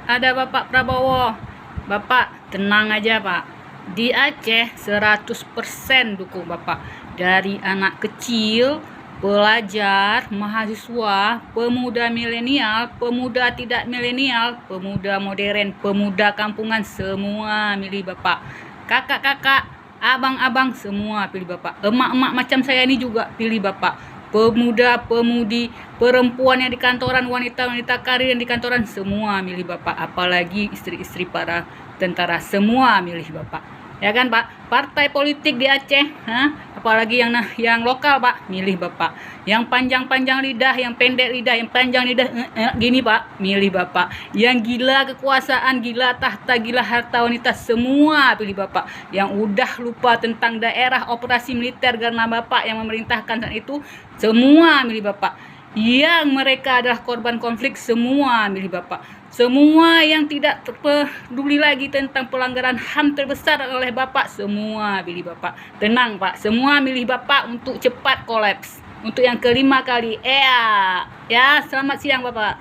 ada Bapak Prabowo. Bapak tenang aja Pak. Di Aceh 100% dukung Bapak. Dari anak kecil, pelajar, mahasiswa, pemuda milenial, pemuda tidak milenial, pemuda modern, pemuda kampungan, semua milih Bapak. Kakak-kakak, abang-abang, semua pilih Bapak. Emak-emak macam saya ini juga pilih Bapak. Pemuda-pemudi, perempuan yang di kantoran, wanita-wanita karir yang di kantoran, semua milih Bapak. Apalagi istri-istri para tentara, semua milih Bapak. Ya kan Pak? Partai politik di Aceh, apalagi yang lokal Pak, milih Bapak. Yang panjang-panjang lidah, yang pendek lidah, yang panjang lidah gini Pak, milih Bapak. Yang gila kekuasaan, gila tahta, gila harta wanita, semua pilih Bapak. Yang udah lupa tentang daerah operasi militer karena Bapak yang memerintahkan saat itu, semua milih Bapak. Yang mereka adalah korban konflik, semua milih Bapak. Semua yang tidak peduli lagi tentang pelanggaran HAM terbesar oleh Bapak, semua pilih Bapak. Tenang Pak, semua milih Bapak untuk cepat kolaps. Untuk yang kelima kali, ya, selamat siang Bapak.